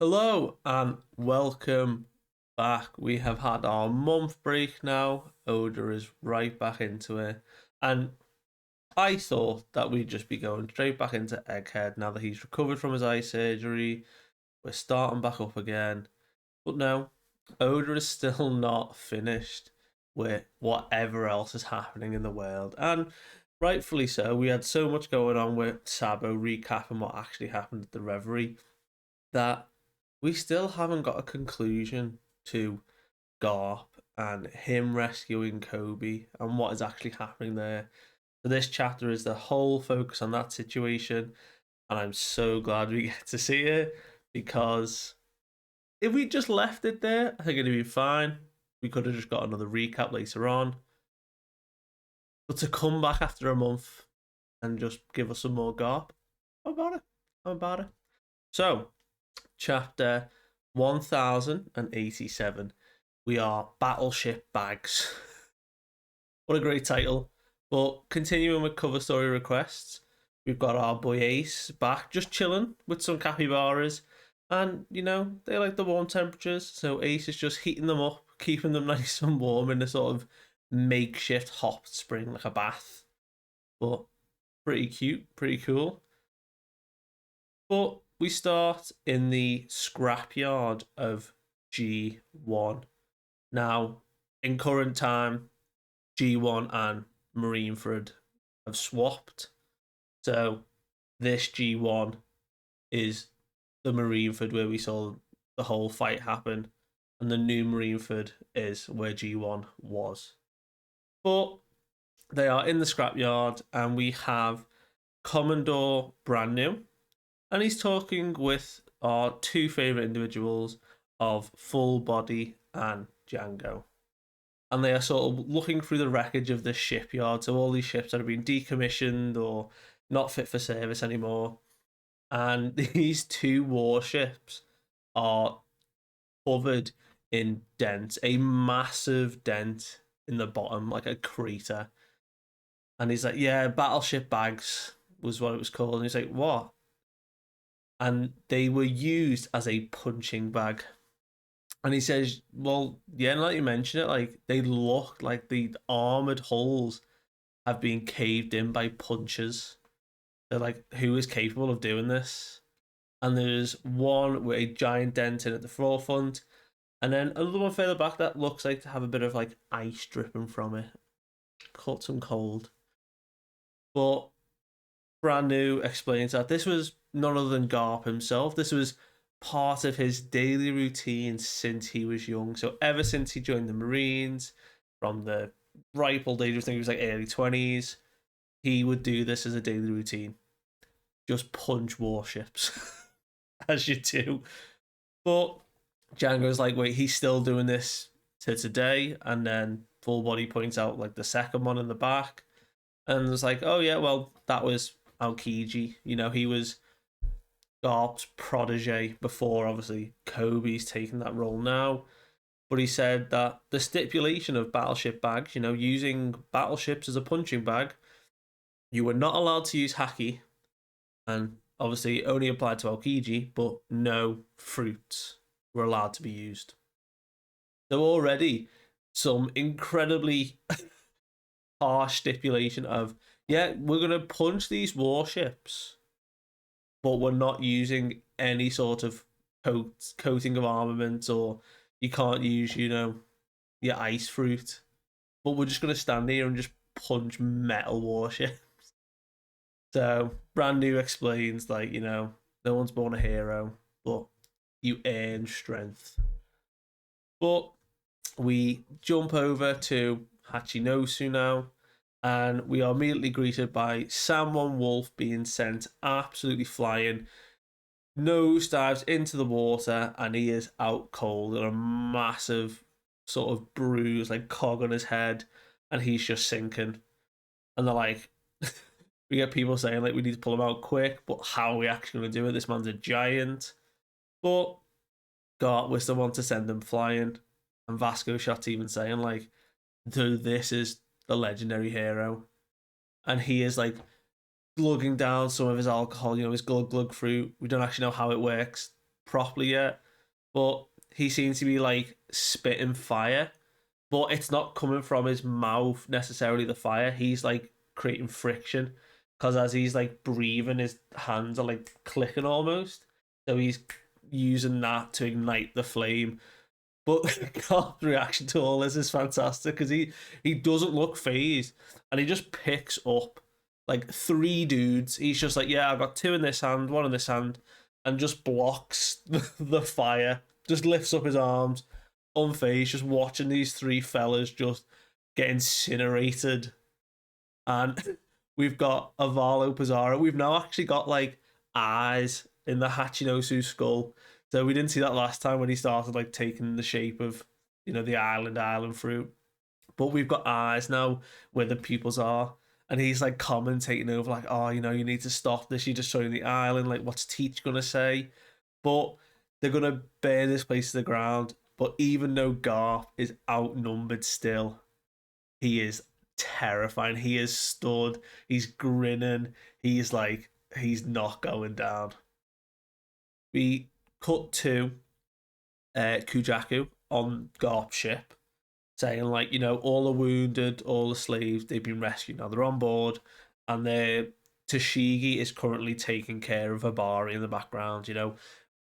Hello and welcome back. We have had our month break now. Oda is right back into it. And I thought that we'd just be going straight back into Egghead now that he's recovered from his eye surgery. We're starting back up again. But no, Oda is still not finished with whatever else is happening in the world. And rightfully so. We had so much going on with Sabo recapping what actually happened at the Reverie that we still haven't got a conclusion to Garp and him rescuing Kobe and what is actually happening there. So this chapter is the whole focus on that situation, and I'm so glad we get to see it because if we just left it there, I think it'd be fine. We could have just got another recap later on. But to come back after a month and just give us some more Garp, how about it? How about it? So, chapter 1087. We are Battleship Bags. What a great title. But continuing with cover story requests, we've got our boy Ace back, just chilling with some capybaras. And, they like the warm temperatures, so Ace is just heating them up, keeping them nice and warm in a sort of makeshift hot spring, like a bath. But pretty cute, pretty cool. But we start in the scrapyard of G1. Now, in current time, G1 and Marineford have swapped. So this G1 is the Marineford where we saw the whole fight happen, and the new Marineford is where G1 was. But they are in the scrapyard, and we have Commodore brand new, and he's talking with our two favourite individuals of Full Body and Django. And they are sort of looking through the wreckage of the shipyard, so all these ships that have been decommissioned or not fit for service anymore. And these two warships are covered in dents, a massive dent in the bottom, like a crater. And he's like, yeah, Battleship Bags was what it was called. And he's like, what? And they were used as a punching bag. And he says, well, yeah, now that you mention it, like they look like the armored hulls have been caved in by punchers. They're like, who is capable of doing this? And there's one with a giant dent in at the forefront, and then another one further back that looks like to have a bit of like ice dripping from it. Caught some cold. But brand new explains that this was none other than Garp himself. This was part of his daily routine since he was young. So ever since he joined the Marines, from the ripe old age, I think he was like early 20s, he would do this as a daily routine. Just punch warships, as you do. But Django's like, wait, he's still doing this to today. And then Full Body points out like the second one in the back. And it's like, oh yeah, well, that was Aokiji. He was Garp's protege before, obviously, Kobe's taken that role now. But he said that the stipulation of battleship bags, using battleships as a punching bag, you were not allowed to use haki, and obviously only applied to Aokiji, but no fruits were allowed to be used. So already some incredibly harsh stipulation of, yeah, we're going to punch these warships, but we're not using any sort of coating of armament, or you can't use, your ice fruit. But we're just going to stand here and just punch metal warships. So, brand new explains, like, no one's born a hero, but you earn strength. But we jump over to Hachinosu now, and we are immediately greeted by Samwon Wolf being sent absolutely flying, nose dives into the water, and he is out cold and a massive sort of bruise, like cog on his head, and he's just sinking. And they're like, we get people saying like we need to pull him out quick, but how are we actually going to do it? This man's a giant. But Garp was the one to send him flying, and Vasco Shot's even saying like, dude, this is the legendary hero, and he is like glugging down some of his alcohol, his glug glug fruit. We don't actually know how it works. properly yet, but he seems to be like spitting fire, but it's not coming from his mouth necessarily, the fire. He's like creating friction because as he's like breathing, his hands are like clicking almost. So he's using that to ignite the flame. But Garp's reaction to all this is fantastic because he doesn't look phased and he just picks up like three dudes. He's just like, yeah, I've got two in this hand, one in this hand, and just blocks the fire. Just lifts up his arms, unfazed, just watching these three fellas just get incinerated. And we've got Avalo Pizzaro. We've now actually got like eyes in the Hachinosu skull. So we didn't see that last time when he started like taking the shape of, the island fruit. But we've got eyes now where the pupils are. And he's like commentating over like, oh, you need to stop this. You're destroying the island. Like, what's Teach gonna say? But they're gonna burn this place to the ground. But even though Garp is outnumbered still, he is terrifying. He is stood. He's grinning. He's like, he's not going down. We cut to Kujaku on Garp's ship, saying like, all the wounded, all the slaves, they've been rescued. Now they're on board, and Toshigi is currently taking care of Habari in the background.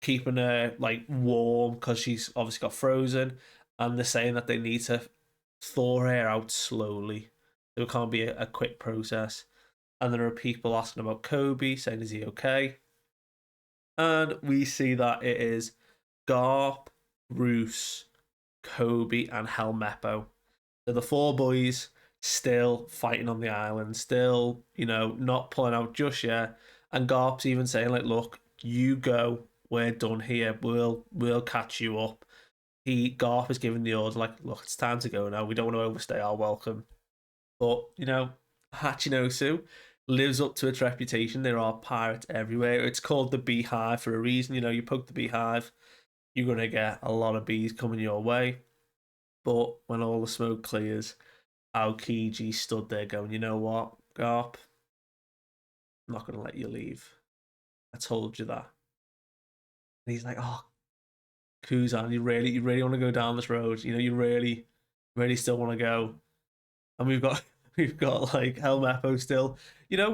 Keeping her like warm because she's obviously got frozen, and they're saying that they need to thaw her out slowly. So it can't be a quick process. And there are people asking about Kobe, saying, is he okay? And we see that it is Garp, Roos, Kobe, and Helmeppo. So the four boys still fighting on the island, still, not pulling out just yet. And Garp's even saying, like, look, you go, we're done here. We'll catch you up. Garp is giving the order, like, look, it's time to go now. We don't want to overstay our welcome. But, Hachinosu lives up to its reputation. There are pirates everywhere. It's called the Beehive for a reason. You poke the beehive, you're going to get a lot of bees coming your way. But when all the smoke clears, Aokiji stood there going, you know what, Garp? I'm not going to let you leave. I told you that. And he's like, oh, Kuzan, you really want to go down this road? You really still want to go? And we've got like Helmeppo still.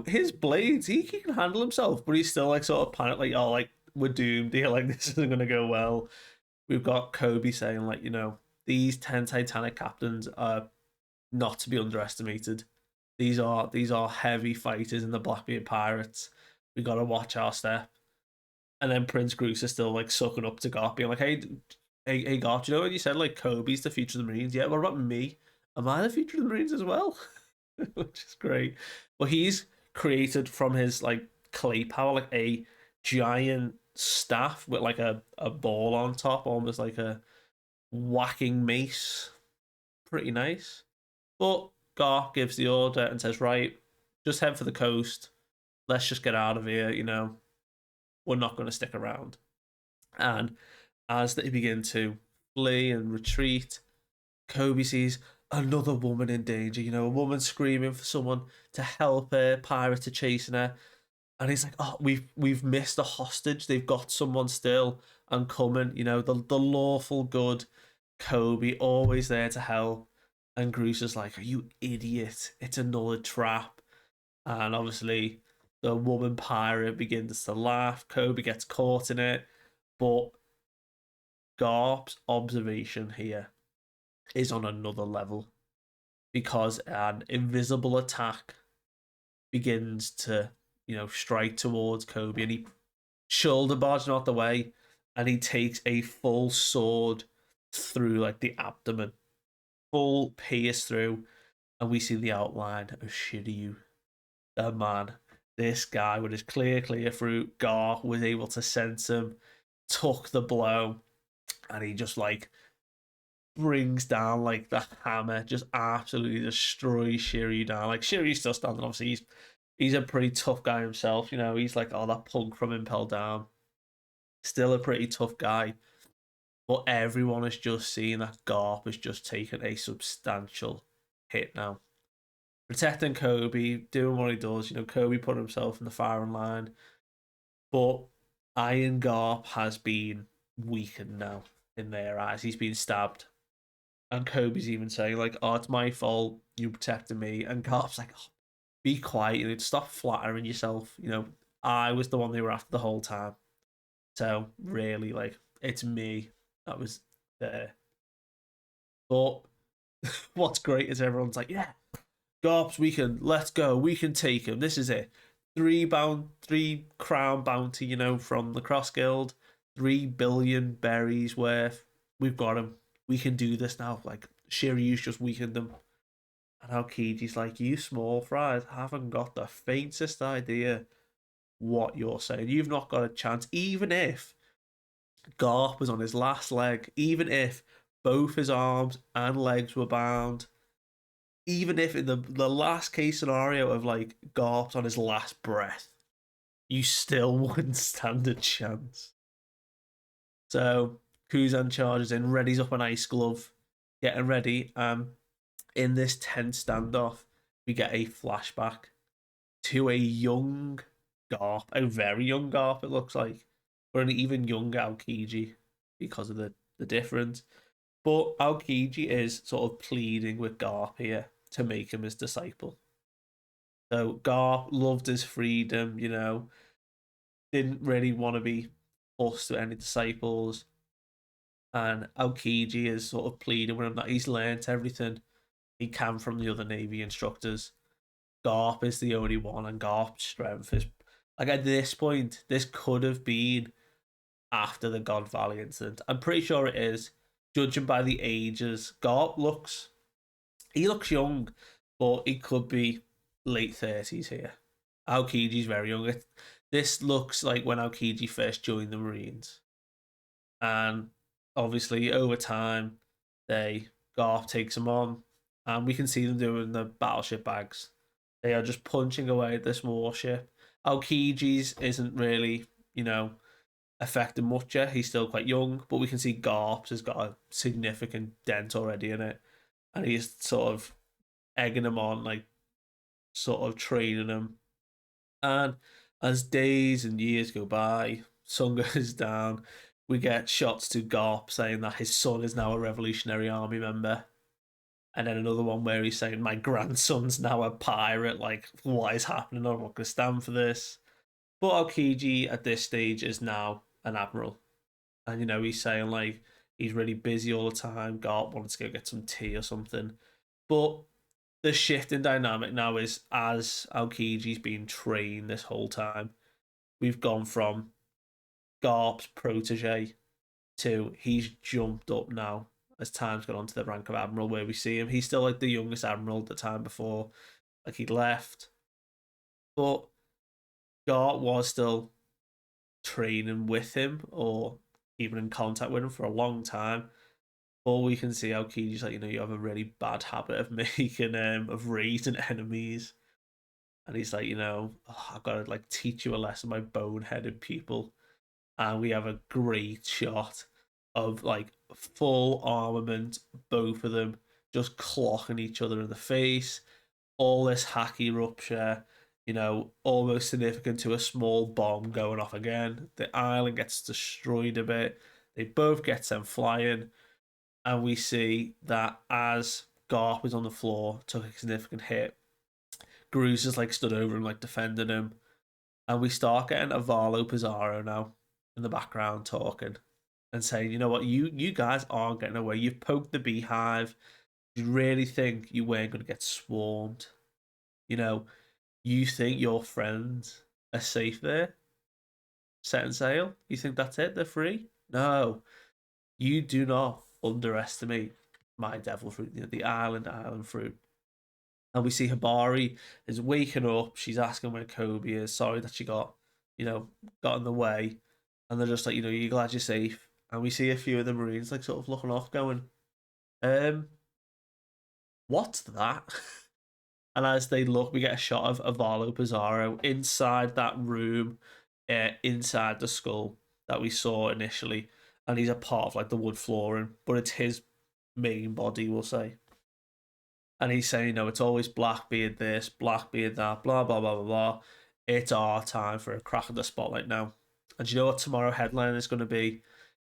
His blades, he can handle himself, but he's still like sort of panicked, like, oh, like we're doomed here, like this isn't gonna go well. We've got Kobe saying like, these 10 Titanic captains are not to be underestimated. These are heavy fighters in the Blackbeard Pirates. We gotta watch our step. And then Prince Groose is still like sucking up to Garp, being like, hey Garp, you know what you said like Kobe's the future of the Marines? Yeah, what about me? Am I the future of the Marines as well? Which is great. But he's created from his like clay power like a giant staff with like a ball on top, almost like a whacking mace. Pretty nice. But Garp gives the order and says, right, just head for the coast. Let's just get out of here, We're not going to stick around. And as they begin to flee and retreat, Kobe sees another woman in danger, a woman screaming for someone to help her, pirates are chasing her. And he's like, oh, we've missed a hostage. They've got someone still and coming, the lawful good Kobe, always there to help. And Groose is like, are you idiot? It's another trap. And obviously the woman pirate begins to laugh. Kobe gets caught in it. But Garp's observation here is on another level because an invisible attack begins to, strike towards Kobe, and he shoulder barges out the way, and he takes a full sword through like the abdomen, full pierce through, and we see the outline of Shiryu, the man. This guy with his clear fruit, Gar was able to sense him, took the blow, and he just like brings down like the hammer, just absolutely destroys Shiryu down. Like Shiryu's still standing, obviously he's a pretty tough guy himself, he's like, oh, that punk from Impel Down. Still a pretty tough guy. But everyone is just seeing that Garp has just taken a substantial hit now. Protecting Kobe, doing what he does, Kobe put himself in the firing line. But Iron Garp has been weakened now in their eyes. He's been stabbed. And Kobe's even saying, like, oh, it's my fault. You protected me. And Garp's like, oh, be quiet. You know, stop flattering yourself. You know, I was the one they were after the whole time. So, really, like, it's me that was there. But what's great is everyone's like, yeah, Garps, let's go. We can take him. This is it. 3 crown bounty, you know, from the Cross Guild. 3 billion berries worth. We've got him. We can do this now. Like, Shiryu's just weakened them. And Aokiji's like, you small fries haven't got the faintest idea what you're saying. You've not got a chance. Even if Garp was on his last leg, even if both his arms and legs were bound, even if in the last case scenario of like Garp's on his last breath, you still wouldn't stand a chance. So Kuzan charges in, readies up an ice glove, getting ready. In this tense standoff, we get a flashback to a young Garp, a very young Garp, it looks like, but an even younger Aokiji because of the difference. But Aokiji is sort of pleading with Garp here to make him his disciple. So Garp loved his freedom, you know, didn't really want to be forced to any disciples. And Aokiji is sort of pleading with him that he's learnt everything he can from the other Navy instructors. Garp is the only one, and Garp's strength is like at this point, this could have been after the God Valley incident. I'm pretty sure it is, judging by the ages. Garp looks young, but he could be late 30s here. Aokiji's very young. This looks like when Aokiji first joined the Marines. And obviously over time Garp takes him on, and we can see them doing the battleship bags. They are just punching away at this warship. Aokiji's isn't really, you know, affected much yet. He's still quite young, but we can see Garp's has got a significant dent already in it. And he's sort of egging him on, like sort of training him. And as days and years go by, sun goes down, we get shots to Garp saying that his son is now a Revolutionary Army member. And then another one where he's saying, my grandson's now a pirate. Like, what is happening? I'm not going to stand for this. But Aokiji at this stage is now an admiral. And, you know, he's saying, like, he's really busy all the time. Garp wants to go get some tea or something. But the shift in dynamic now is as Aokiji's been trained this whole time, we've gone from Garp's protege to he's jumped up now as time's gone on to the rank of admiral, where we see him. He's still like the youngest admiral at the time before, like he'd left. But Garp was still training with him or even in contact with him for a long time. All we can see Aokiji's like, you know, you have a really bad habit of making of raising enemies. And he's like, you know, oh, I've got to like teach you a lesson, my boneheaded people. And we have a great shot of like full armament, both of them just clocking each other in the face. All this hacky rupture, you know, almost significant to a small bomb going off again. The island gets destroyed a bit. They both get sent flying. And we see that as Garp is on the floor, took a significant hit, Gruz is like stood over him, like defending him. And we start getting Avalo Pizzaro now in the background talking and saying, you know what, you guys aren't getting away. You've poked the beehive. You really think you weren't going to get swarmed? You know, you think your friends are safe there? Setting sail? You think that's it? They're free? No. You do not underestimate my devil fruit, you know, the island fruit. And we see Hibari is waking up. She's asking where Kobe is. Sorry that she got, you know, got in the way. And they're just like, you know, you're glad you're safe. And we see a few of the Marines like sort of looking off, going, um, what's that? And as they look, we get a shot of Avalo Pizzaro inside that room, inside the skull that we saw initially. And he's a part of like the wood flooring, but it's his main body, we'll say. And he's saying, you know, it's always Blackbeard this, Blackbeard that, blah, blah, blah, blah, blah. It's our time for a crack at the spotlight now. And you know what tomorrow headline is going to be?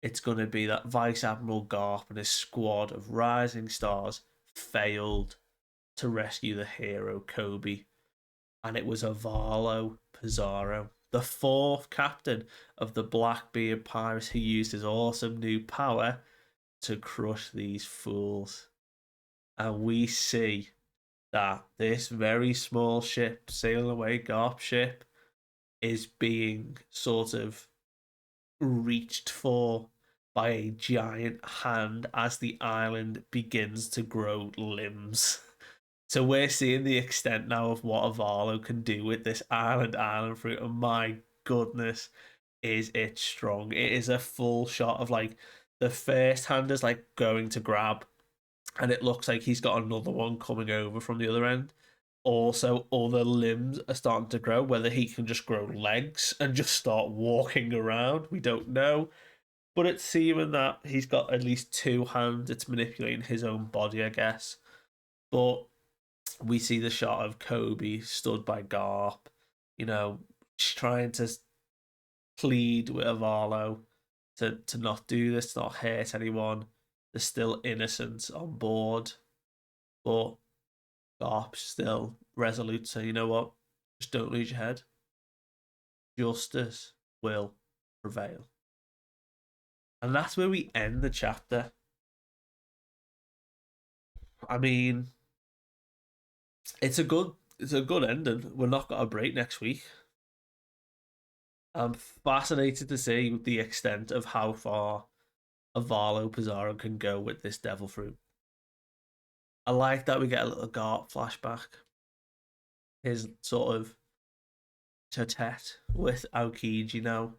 It's going to be that Vice Admiral Garp and his squad of rising stars failed to rescue the hero Kobe, and it was Avalo Pizzaro, the fourth captain of the Blackbeard pirates, who used his awesome new power to crush these fools. And we see that this very small ship, sailing away Garp ship, is being sort of reached for by a giant hand as the island begins to grow limbs. So we're seeing the extent now of what Avalo can do with this island fruit, and my goodness, is it strong. It is a full shot of like the first hand is like going to grab, and it looks like he's got another one coming over from the other end. Also, other limbs are starting to grow. Whether he can just grow legs and just start walking around, we don't know. But it's seeming that he's got at least two hands. It's manipulating his own body, I guess. But we see the shot of Kobe stood by Garp, you know, trying to plead with Avalo to not do this, not hurt anyone. They're still innocent on board, but Garp's still resolute. So you know what? Just don't lose your head. Justice will prevail, and that's where we end the chapter. I mean, it's a good ending. We're not got a break next week. I'm fascinated to see the extent of how far Avalo Pizzaro can go with this devil fruit. I like that we get a little Garp flashback. His sort of tete with Aokiji now,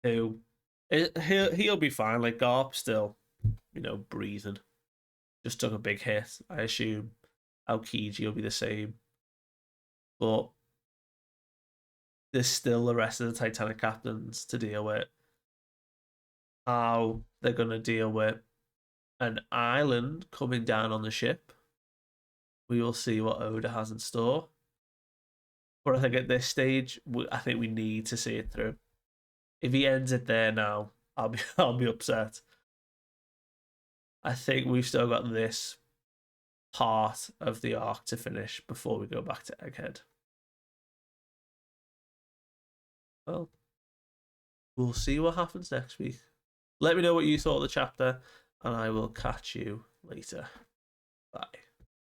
who he'll be fine. Like Garp still, breathing. Just took a big hit. I assume Aokiji will be the same, but there's still the rest of the Titanic captains to deal with. How they're gonna deal with an island coming down on the ship. We will see what Oda has in store. But I think at this stage, I think we need to see it through. If he ends it there now, I'll be upset. I think we've still got this part of the arc to finish before we go back to Egghead. Well, we'll see what happens next week. Let me know what you thought of the chapter, and I will catch you later. Bye.